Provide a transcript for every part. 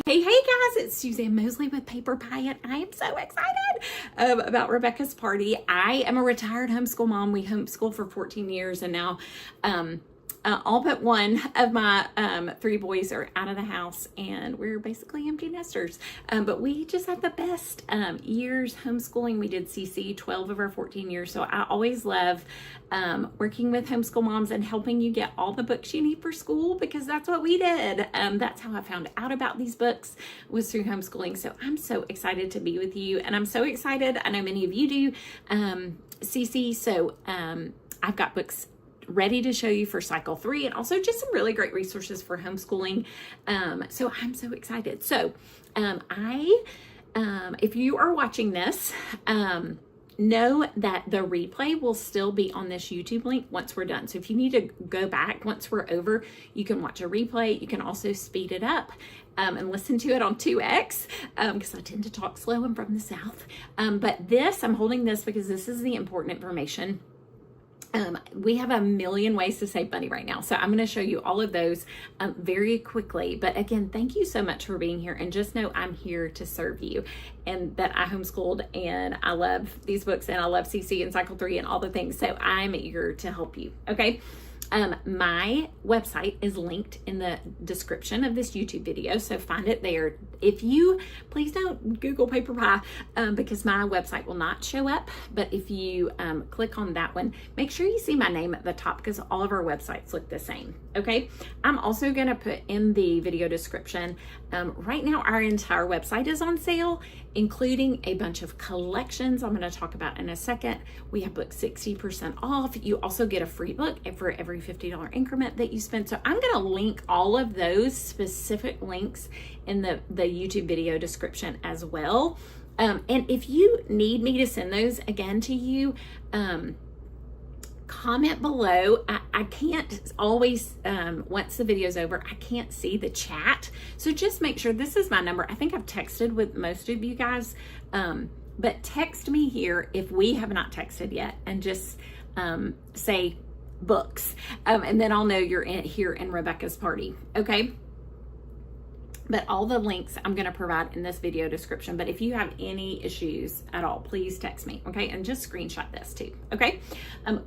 Hey guys, it's Suzanne Mosley with PaperPie, and I am so excited about Rebecca's party. I am a retired homeschool mom. We homeschooled for 14 years, and now all but one of my 3 boys are out of the house, and we're basically empty nesters. But we just had the best years homeschooling. We did CC 12 of our 14 years, so I always love working with homeschool moms and helping you get all the books you need for school, because that's what we did. That's how I found out about these books, was through homeschooling. So I'm so excited to be with you, and I'm so excited. I know many of you do CC, so I've got books ready to show you for cycle 3, and also just some really great resources for homeschooling. So I'm so excited. So if you are watching this, know that the replay will still be on this YouTube link once we're done. So if you need to go back once we're over, you can watch a replay. You can also speed it up and listen to it on 2x, because I tend to talk slow. I'm from the South. But I'm holding this because this is the important information. We have a million ways to save money right now. So I'm going to show you all of those very quickly. But again, thank you so much for being here. And just know I'm here to serve you, and that I homeschooled and I love these books and I love CC and cycle 3 and all the things. So I'm eager to help you. Okay. My website is linked in the description of this YouTube video, so find it there. Please don't Google PaperPie because my website will not show up, but if you click on that one, make sure you see my name at the top, because all of our websites look the same, okay? I'm also going to put in the video description, right now our entire website is on sale, including a bunch of collections I'm going to talk about in a second. We have books 60% off. You also get a free book for every $50 increment that you spend. So I'm going to link all of those specific links in the YouTube video description as well. And if you need me to send those again to you, comment below. I can't always, once the video's over, I can't see the chat. So just make sure, this is my number. I think I've texted with most of you guys, but text me here if we have not texted yet, and just say books, and then I'll know you're here in Rebecca's party, okay? But all the links I'm going to provide in this video description. But if you have any issues at all, please text me, okay? And just screenshot this too, okay?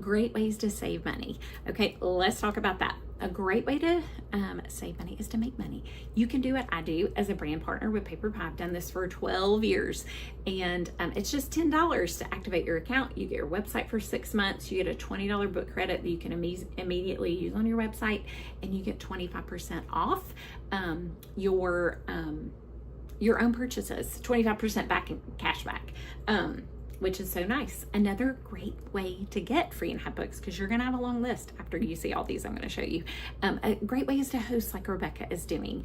Great ways to save money. Okay, let's talk about that. A great way to save money is to make money. You can do what I do as a brand partner with PaperPie. I've done this for 12 years, and it's just $10 to activate your account. You get your website for 6 months. You get a $20 book credit that you can immediately use on your website, and you get 25% off your own purchases, 25% back in cash back. Which is so nice. Another great way to get free and have books, because you're going to have a long list after you see all these I'm going to show you. A great way is to host, like Rebecca is doing.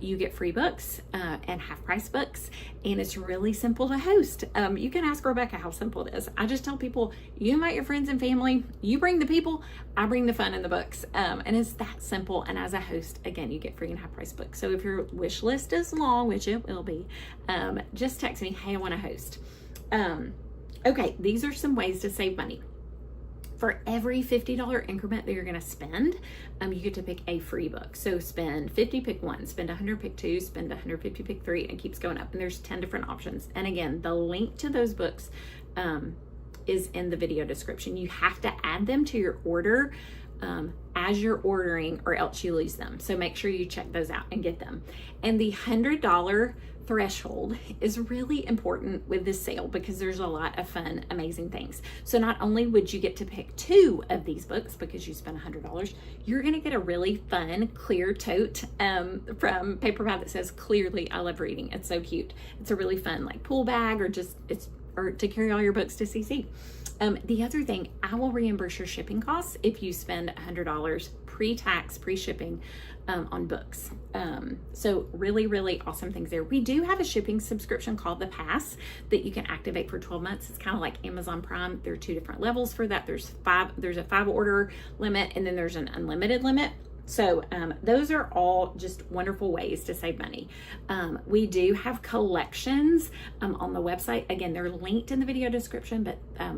You get free books and half-price books, and it's really simple to host. You can ask Rebecca how simple it is. I just tell people, you invite your friends and family, you bring the people, I bring the fun and the books. And it's that simple. And as a host, again, you get free and half-price books. So if your wish list is long, which it will be, just text me, hey, I want to host. Okay, these are some ways to save money. For every $50 increment that you're going to spend, you get to pick a free book. So spend 50, pick 1, spend 100, pick 2, spend 150, pick 3, and it keeps going up. And there's 10 different options. And again, the link to those books is in the video description. You have to add them to your order as you're ordering, or else you lose them. So make sure you check those out and get them. And the $100 threshold is really important with this sale, because there's a lot of fun, amazing things. So not only would you get to pick 2 of these books because you spent $100, you're going to get a really fun clear tote from PaperPie that says, "Clearly I love reading." It's so cute. It's a really fun like pool bag, or to carry all your books to CC. The other thing, I will reimburse your shipping costs if you spend $100 pre-tax, pre-shipping on books. So really, really awesome things there. We do have a shipping subscription called The Pass that you can activate for 12 months. It's kind of like Amazon Prime. There are 2 different levels for that. There's a 5 order limit, and then there's an unlimited limit. So those are all just wonderful ways to save money. We do have collections on the website. Again, they're linked in the video description, but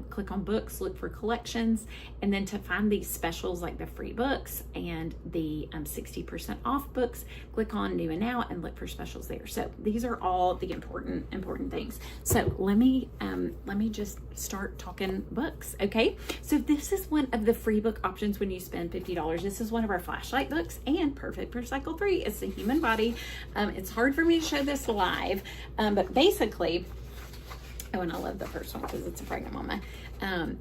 click on books, look for collections, and then to find these specials like the free books and the 60% off books, click on New and Now and look for specials there. So these are all the important things. So let me just start talking books, okay? So this is one of the free book options when you spend $50. This is one of our flashlight books and perfect for cycle 3. It's the human body. It's hard for me to show this live, but basically, oh, and I love the first one because it's a pregnant mama.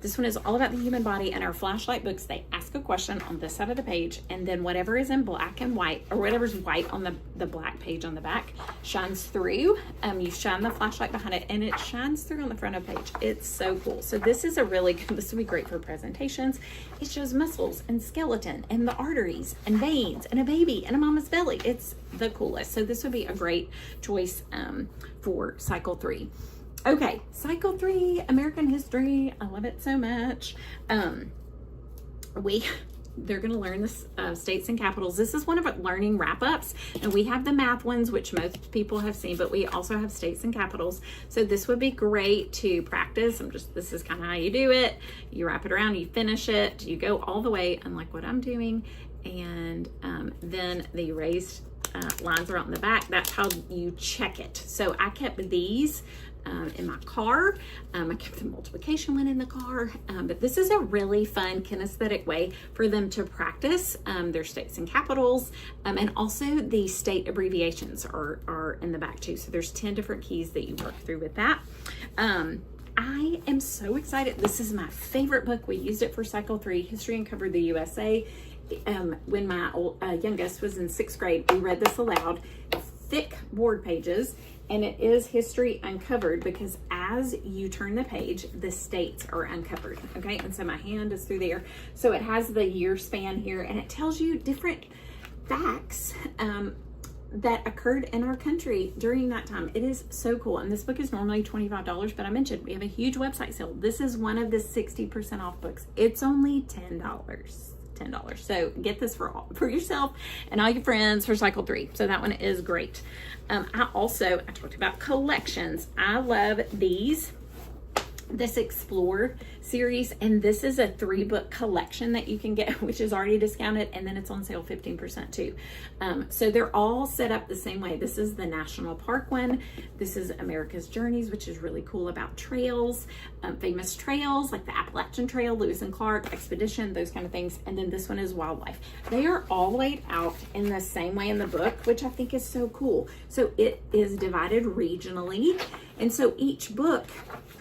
This one is all about the human body, and our flashlight books, they ask a question on this side of the page, and then whatever is in black and white, or whatever's white on the black page on the back, shines through. You shine the flashlight behind it, and it shines through on the front of the page. It's so cool. So this is this would be great for presentations. It shows muscles and skeleton and the arteries and veins and a baby and a mama's belly. It's the coolest. So this would be a great choice for cycle 3. Okay, cycle 3, American history. I love it so much. They're going to learn the states and capitals. This is one of our learning wrap-ups, and we have the math ones, which most people have seen, but we also have states and capitals. So this would be great to practice. This is kind of how you do it. You wrap it around, you finish it, you go all the way, unlike what I'm doing, and then the erased lines are on the back. That's how you check it. So I kept these in my car. I kept the multiplication one in the car, but this is a really fun kinesthetic way for them to practice their states and capitals, and also the state abbreviations are in the back too. So there's 10 different keys that you work through with that. I am so excited. This is my favorite book. We used it for cycle 3, History Uncovered the USA. When my youngest was in 6th grade, we read this aloud. Thick board pages, and it is History Uncovered because as you turn the page, the states are uncovered, okay? And so my hand is through there. So it has the year span here, and it tells you different facts that occurred in our country during that time. It is so cool. And this book is normally $25, but I mentioned we have a huge website sale. This is one of the 60% off books. It's only $10. So get this for yourself and all your friends for cycle 3. So that one is great. I talked about collections. I love this Explore series, and this is a 3-book collection that you can get, which is already discounted, and then it's on sale 15% too. So they're all set up the same way. This is the National Park one. This is America's Journeys, which is really cool about trails, famous trails like the Appalachian Trail, Lewis and Clark, Expedition, those kind of things. And then this one is wildlife. They are all laid out in the same way in the book, which I think is so cool. So it is divided regionally, and so each book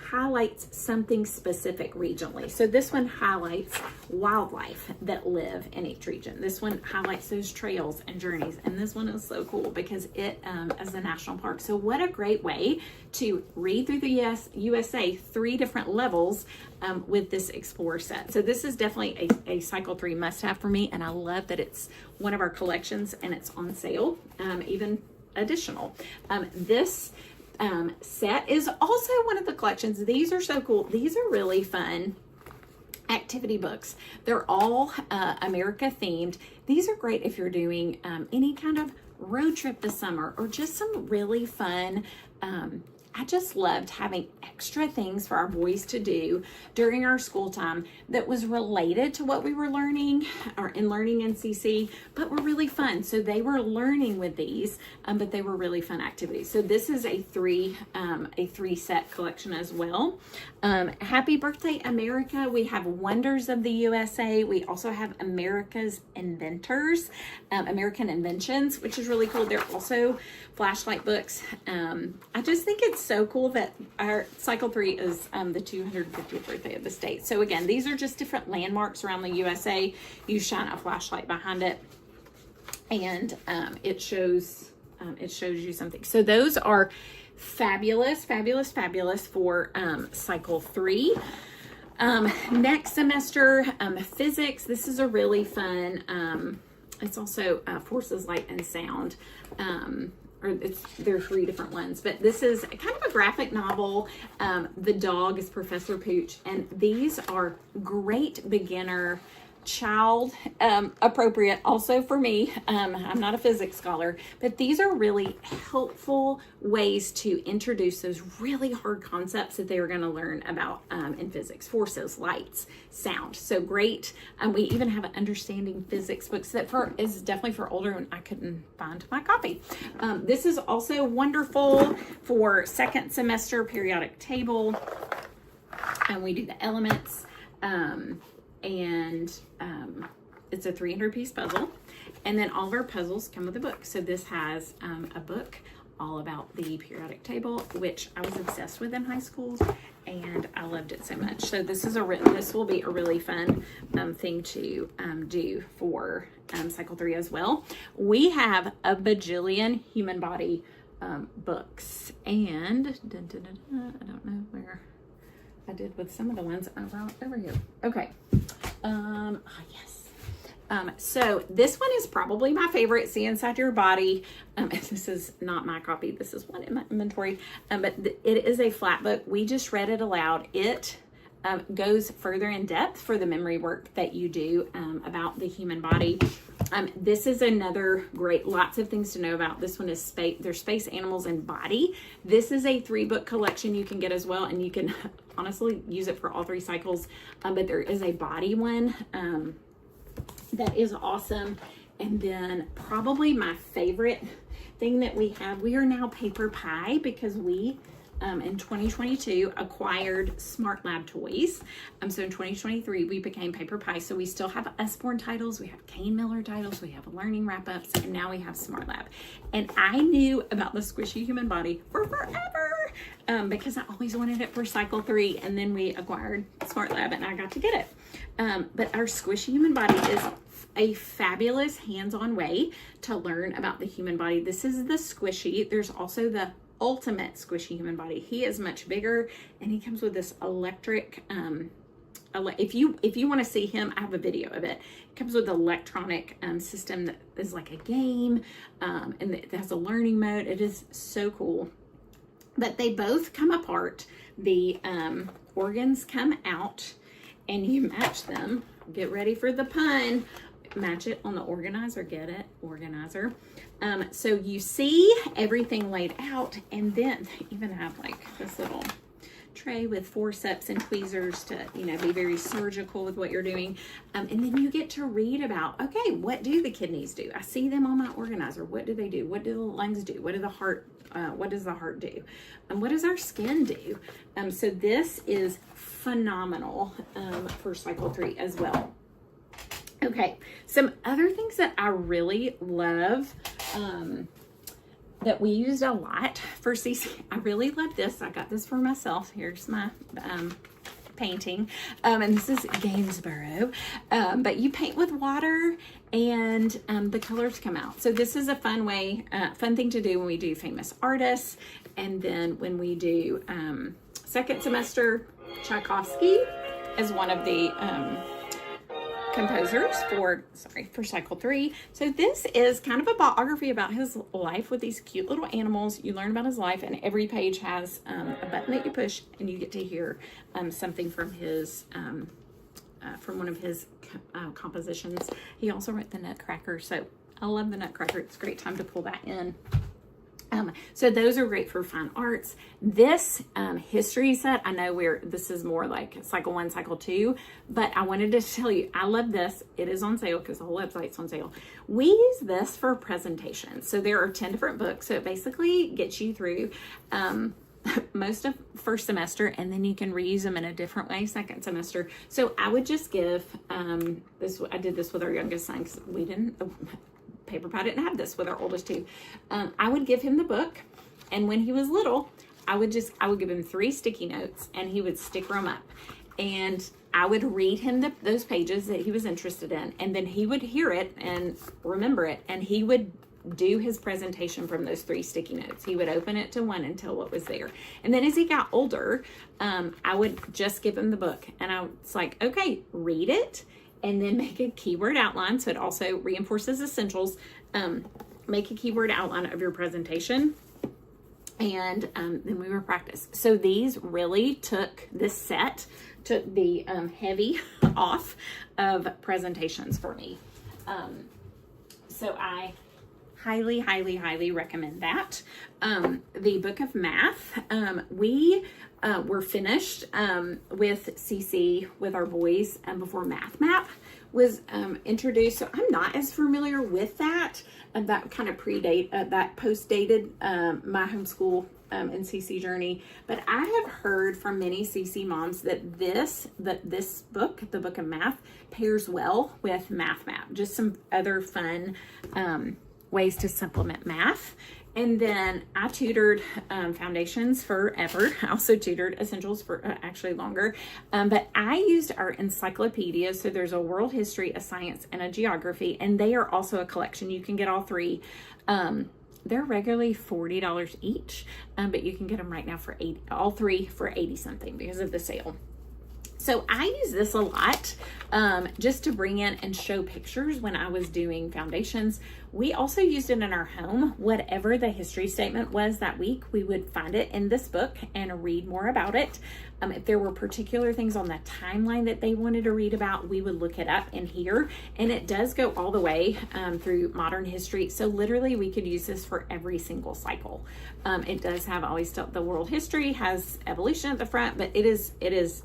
highlights something specific regionally. So this one highlights wildlife that live in each region. This one highlights those trails and journeys. And this one is so cool because it is a national park. So what a great way to read through the USA 3 different levels with this Explore set. So this is definitely a cycle 3 must-have for me. And I love that it's one of our collections and it's on sale, even additional. This set is also one of the collections. These are so cool. These are really fun activity books. They're all America themed. These are great if you're doing any kind of road trip this summer or just some really fun I just loved having extra things for our boys to do during our school time that was related to what we were learning or in learning NCC, but were really fun. So they were learning with these, but they were really fun activities. So this is a three set collection as well. Happy Birthday America. We have Wonders of the USA. We also have America's Inventors, American Inventions, which is really cool. They're also flashlight books. I just think it's so cool that our cycle 3 is the 250th birthday of the state. So again, these are just different landmarks around the USA. You shine a flashlight behind it, and it shows you something. So those are fabulous for cycle 3. Next semester, physics. This is a really fun. It's also forces, light, and sound. There are 3 different ones, but this is kind of a graphic novel. The dog is Professor Pooch, and these are great beginner child appropriate also for me. I'm not a physics scholar, but these are really helpful ways to introduce those really hard concepts that they are going to learn about in physics: forces, lights, sound. So great. We even have an understanding physics books that is definitely for older, and I couldn't find my copy. This is also wonderful for second semester periodic table, and we do the elements. It's a 300-piece puzzle, and then all of our puzzles come with a book. So this has a book all about the periodic table, which I was obsessed with in high school, and I loved it so much. So this will be a really fun thing to do for cycle 3 as well. We have a bajillion human body books, and I don't know where I did with some of the ones over here. Okay. Yes. So this one is probably my favorite, See Inside Your Body. This is not my copy. This is one in my inventory. But it is a flat book. We just read it aloud. It goes further in depth for the memory work that you do about the human body. This is another great, lots of things to know about. This one is space. There's space, animals, and body. This is a 3-book collection you can get as well, and you can honestly use it for all 3 cycles. But there is a body one that is awesome. And then probably my favorite thing that we have, we are now PaperPie, because we in 2022 acquired Smart Lab toys. So in 2023 we became PaperPie. So we still have Usborne titles, we have Kane Miller titles, we have learning wrap-ups, and now we have Smart Lab. And I knew about the squishy human body for forever because I always wanted it for cycle 3, and then we acquired Smart Lab and I got to get it. But our squishy human body is a fabulous hands-on way to learn about the human body. This is the squishy. There's also the ultimate squishy human body. He is much bigger, and he comes with this electric if you want to see him, I have a video of it. It comes with an electronic system that is like a game, and it has a learning mode. It is so cool. But they both come apart. The organs come out, and you match them. Get ready for the pun. Match it on the organizer. Get it? Organizer. So you see everything laid out, and then they even have like this little tray with forceps and tweezers to, be very surgical with what you're doing. And then you get to read about, okay, what do the kidneys do? I see them on my organizer. What do they do? What do the lungs do? What does the heart do? And what does our skin do? So this is phenomenal for cycle 3 as well. Okay, some other things that I really love that we used a lot for CC. I really love this. I got this for myself. Here's my painting. And this is Gainsborough. But you paint with water, and the colors come out. So this is a fun thing to do when we do famous artists. And then when we do second semester, Tchaikovsky is one of the composers for cycle 3. So this is kind of a biography about his life with these cute little animals. You learn about his life, and every page has a button that you push, and you get to hear something from his from one of his compositions. He also wrote the Nutcracker, so I love the Nutcracker. It's a great time to pull that in. So those are great for fine arts. This history set, I know this is more like cycle 1, cycle 2, but I wanted to tell you, I love this. It is on sale because the whole website's on sale. We use this for presentations. So there are 10 different books. So it basically gets you through most of first semester, and then you can reuse them in a different way second semester. So I would just give this. I did this with our youngest son because we didn't. PaperPie didn't have this with our oldest 2. I would give him the book, and when he was little, I would give him 3 sticky notes, and he would sticker them up, and I would read him those pages that he was interested in, and then he would hear it and remember it, and he would do his presentation from those 3 sticky notes. He would open it to one and tell what was there. And then as he got older, I would just give him the book, and I was like, okay, read it, and then make a keyword outline. So it also reinforces essentials. Make a keyword outline of your presentation. And then we were practice. So these really took the heavy off of presentations for me. So I highly, highly, highly recommend that. The book of math, we were finished with CC with our boys before Math Map was introduced. So I'm not as familiar with that. That kind of that post-dated my homeschool and CC journey. But I have heard from many CC moms that this book, the Book of Math, pairs well with Math Map. Just some other fun ways to supplement math. And then I tutored foundations forever. I also tutored essentials for actually longer. But I used our encyclopedia. So there's a world history, a science, and a geography. And they are also a collection. You can get all three. They're regularly $40 each. But you can get them right now for all three for 80 something because of the sale. So I use this a lot just to bring in and show pictures when I was doing foundations. We also used it in our home. Whatever the history statement was that week, we would find it in this book and read more about it. If there were particular things on the timeline that they wanted to read about, we would look it up in here. And it does go all the way through modern history. So literally we could use this for every single cycle. It does have always the world history, has evolution at the front, but it is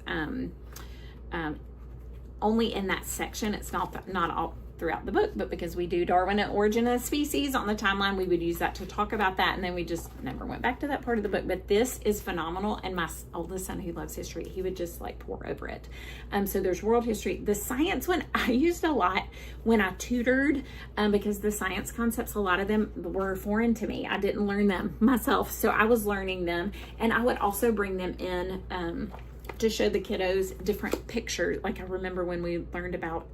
only in that section. It's not all throughout the book, but because we do Darwin and Origin of Species on the timeline, we would use that to talk about that, and then we just never went back to that part of the book. But this is phenomenal, and my oldest son, who loves history, he would just like pour over it. So there's world history. The science one I used a lot when I tutored, because the science concepts, a lot of them were foreign to me. I didn't learn them myself, so I was learning them, and I would also bring them in to show the kiddos different pictures. Like I remember when we learned about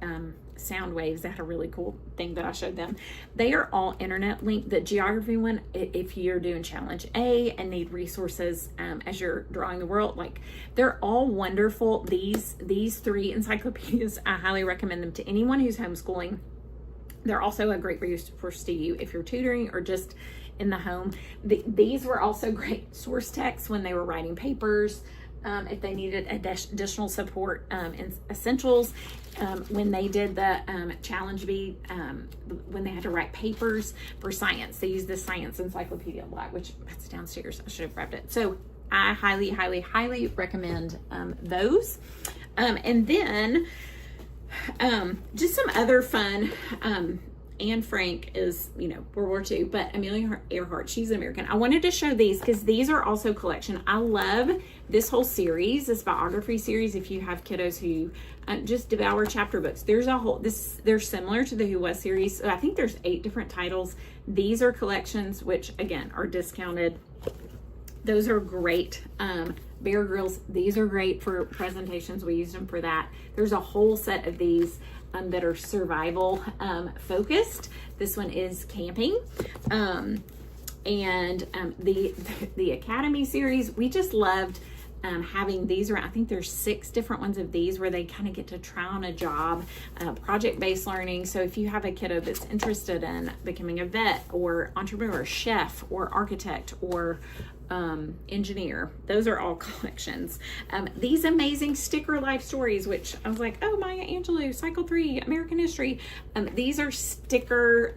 sound waves, I had a really cool thing that I showed them. They are all internet linked. The geography one, if you're doing challenge A and need resources as you're drawing the world, like they're all wonderful. These three encyclopedias, I highly recommend them to anyone who's homeschooling. They're also a great resource to you if you're tutoring or just in the home. These were also great source texts when they were writing papers. If they needed additional support in essentials, when they did the challenge B, when they had to write papers for science, they used the science encyclopedia a lot, which that's downstairs. I should have grabbed it. So I highly, highly, highly recommend those. And then just some other fun. Anne Frank is, World War II, but Amelia Earhart, she's an American. I wanted to show these because these are also collection. I love this whole series, this biography series. If you have kiddos who just devour chapter books, there's a whole, they're similar to the Who Was series. So I think there's 8 different titles. These are collections, which again are discounted. Those are great. Bear Grylls, these are great for presentations. We used them for that. There's a whole set of these that are survival focused. This one is camping. And the Academy series, we just loved having these around. I think there's 6 different ones of these where they kind of get to try on a job, project-based learning. So if you have a kiddo that's interested in becoming a vet or entrepreneur, chef or architect or engineer, those are all collections. These amazing sticker life stories, which I was like, oh, Maya Angelou, Cycle 3, American History. These are sticker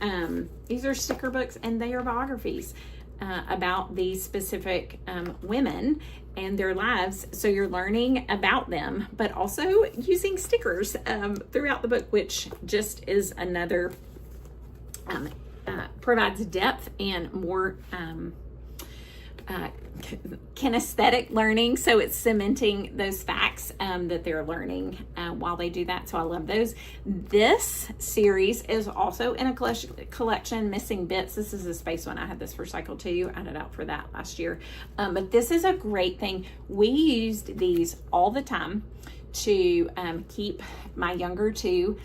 books, and they are biographies about these specific women and their lives. So you're learning about them, but also using stickers throughout the book, which just is another provides depth and more kinesthetic learning. So it's cementing those facts that they're learning while they do that. So I love those. This series is also in a collection, Missing Bits. This is a space one. I had this for Cycle 2. I had it out for that last year. But this is a great thing. We used these all the time to keep my younger 2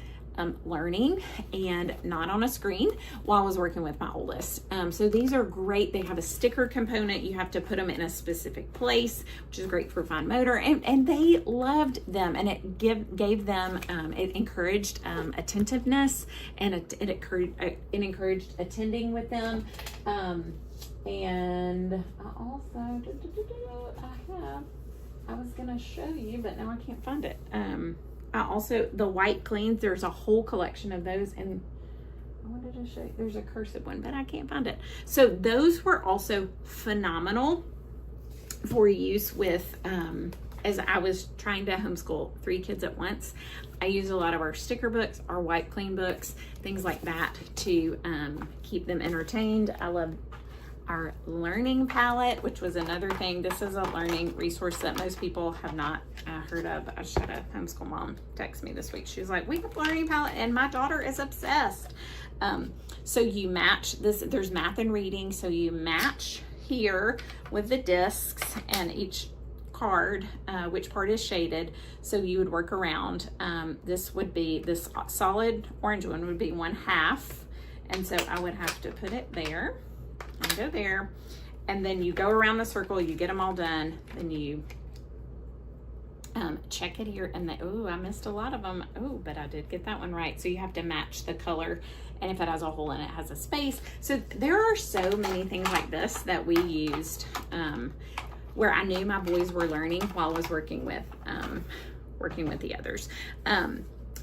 learning and not on a screen while I was working with my oldest. So these are great. They have a sticker component. You have to put them in a specific place, which is great for fine motor, and they loved them, and it gave them it encouraged attentiveness, and it encouraged attending with them. And I also I was gonna show you, but now I can't find it. I also, the white cleans, there's a whole collection of those, and I wanted to show you, there's a cursive one, but I can't find it. So those were also phenomenal for use with, as I was trying to homeschool 3 kids at once. I use a lot of our sticker books, our white clean books, things like that to keep them entertained. I love our learning palette, which was another thing. This is a learning resource that most people have not heard of. I just had a homeschool mom text me this week. She was like, we have a learning palette, and my daughter is obsessed. So you match this, there's math and reading. So you match here with the discs and each card, which part is shaded. So you would work around. This would be, this solid orange one would be 1/2. And so I would have to put it there and go there. And then you go around the circle, you get them all done. Then you check it here, and oh, I missed a lot of them. Oh, but I did get that one right. So you have to match the color, and if it has a hole in it, it has a space. So there are so many things like this that we used where I knew my boys were learning while I was working with the others.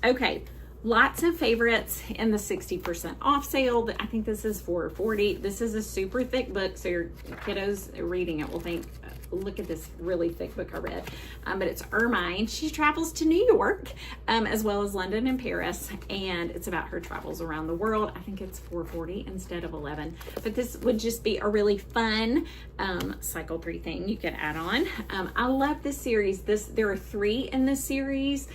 Okay, lots of favorites in the 60% off sale. I think this is $4.40. This is a super thick book, so your kiddos reading it will think, look at this really thick book I read. But it's Ermine. She travels to New York, as well as London and Paris, and it's about her travels around the world. I think it's $4.40 instead of $11. But this would just be a really fun cycle 3 thing you could add on. I love this series. There are 3 in this series.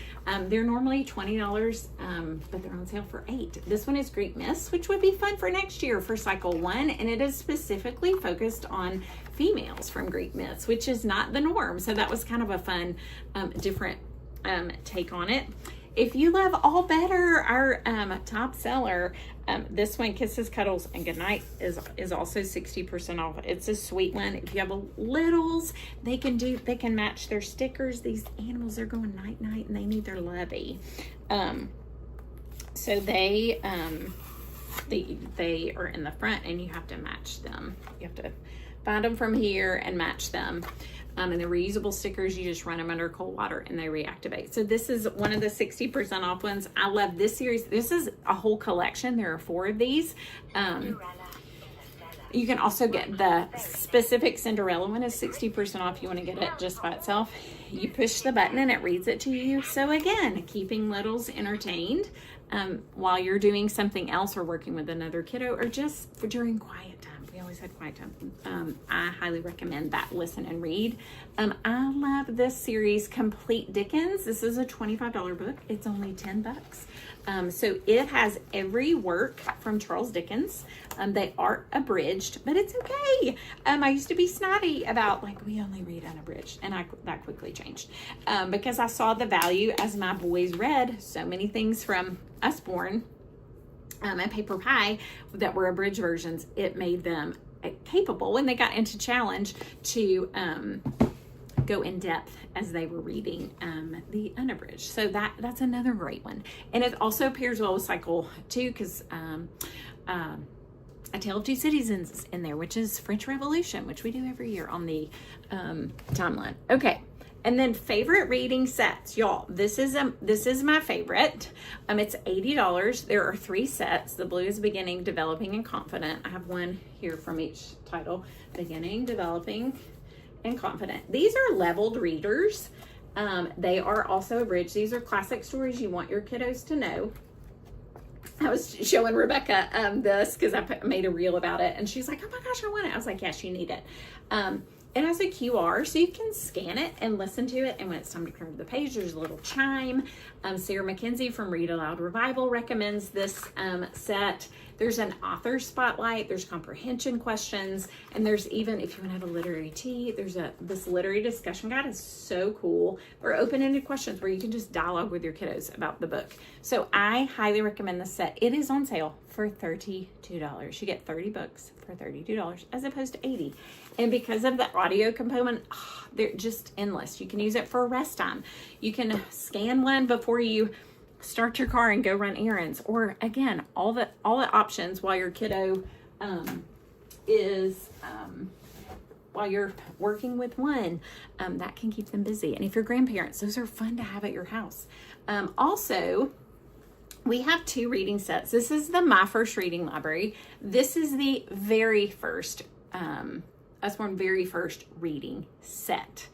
They're normally $20, but they're on sale for $8. This one is Greek Myths, which would be fun for next year for cycle 1, and it is specifically focused on females from Greek myths, which is not the norm. So that was kind of a fun, different take on it. If you love All Better, our top seller, this one, Kisses, Cuddles, and Goodnight, is also 60% off. It's a sweet one. If you have littles, they can match their stickers. These animals are going night night, and they need their lovey. So they are in the front, and you have to match them. You have to find them from here and match them. And the reusable stickers, you just run them under cold water and they reactivate. So this is one of the 60% off ones. I love this series. This is a whole collection. There are 4 of these. You can also get the specific Cinderella one is 60% off. You want to get it just by itself. You push the button and it reads it to you. So again, keeping littles entertained while you're doing something else or working with another kiddo, or just for during quiet time. We always had quiet time. I highly recommend that listen and read. I love this series, Complete Dickens. This is a $25 book. It's only $10. So it has every work from Charles Dickens. They are abridged, but it's okay. I used to be snotty about, like, we only read unabridged, and that quickly changed because I saw the value as my boys read so many things from Usborne and PaperPie that were abridged versions. It made them capable when they got into challenge to go in depth as they were reading the unabridged. So that's another great one. And it also pairs well with cycle 2 because A Tale of Two Cities is in there, which is French Revolution, which we do every year on the timeline. Okay. And then favorite reading sets, y'all. This is my favorite. It's $80. There are 3 sets. The blue is Beginning, Developing, and Confident. I have one here from each title: Beginning, Developing, and Confident. These are leveled readers. They are also abridged. These are classic stories you want your kiddos to know. I was showing Rebecca this because I made a reel about it, and she's like, "Oh my gosh, I want it." I was like, "Yes, you need it." It has a QR, so you can scan it and listen to it. And when it's time to turn to the page, there's a little chime. Sarah McKenzie from Read Aloud Revival recommends this set. There's an author spotlight. There's comprehension questions. And there's even, if you want to have a literary tea, there's this literary discussion guide is so cool. Or open-ended questions where you can just dialogue with your kiddos about the book. So I highly recommend this set. It is on sale for $32. You get 30 books for $32 as opposed to $80. And because of the audio component, they're just endless. You can use it for rest time. You can scan one before you start your car and go run errands. Or again, all the options while your kiddo is while you're working with one, that can keep them busy. And if you're grandparents, those are fun to have at your house. Also, we have 2 reading sets. This is the My First Reading Library. This is the very first, Usborne very first reading set.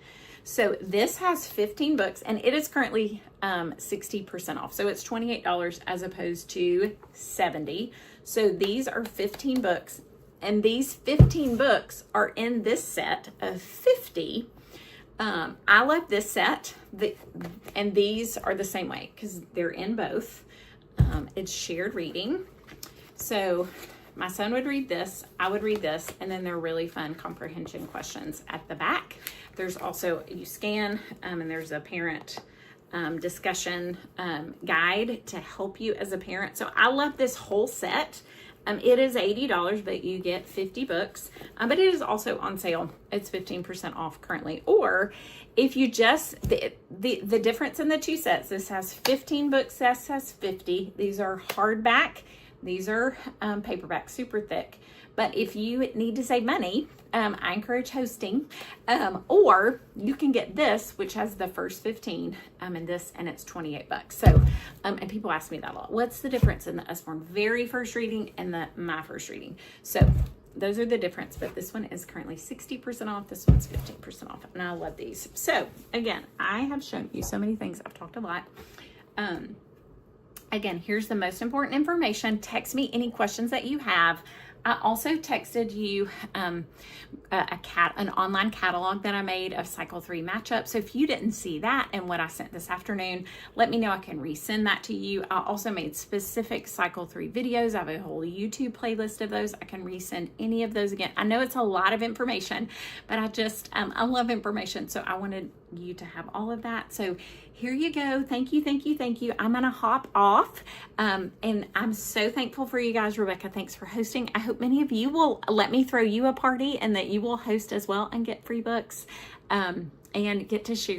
So this has 15 books, and it is currently 60% off. So it's $28 as opposed to $70. So these are 15 books, and these 15 books are in this set of 50. I love this set, and these are the same way because they're in both. It's shared reading. So my son would read this, I would read this, and then they're really fun comprehension questions at the back. There's also, you scan, and there's a parent discussion guide to help you as a parent. So I love this whole set. It is $80, but you get 50 books, but it is also on sale. It's 15% off currently. Or if you just, the difference in the 2 sets, this has 15 books, this has 50. These are hardback. These are paperback, super thick. But if you need to save money, I encourage hosting. Or you can get this, which has the first 15, and this, and it's $28. So, and people ask me that a lot. What's the difference in the Usborne very first reading and the My First Reading? So those are the difference, but this one is currently 60% off. This one's 15% off, and I love these. So again, I have shown you so many things. I've talked a lot. Again, here's the most important information. Text me any questions that you have. I also texted you an online catalog that I made of Cycle 3 matchups. So if you didn't see that and what I sent this afternoon, let me know. I can resend that to you. I also made specific Cycle 3 videos. I have a whole YouTube playlist of those. I can resend any of those again. I know it's a lot of information, but I just, I love information. So I wanted you to have all of that. So here you go. Thank you, thank you, thank you. I'm going to hop off. And I'm so thankful for you guys. Rebecca, thanks for hosting. I hope many of you will let me throw you a party and that you will host as well and get free books and get to share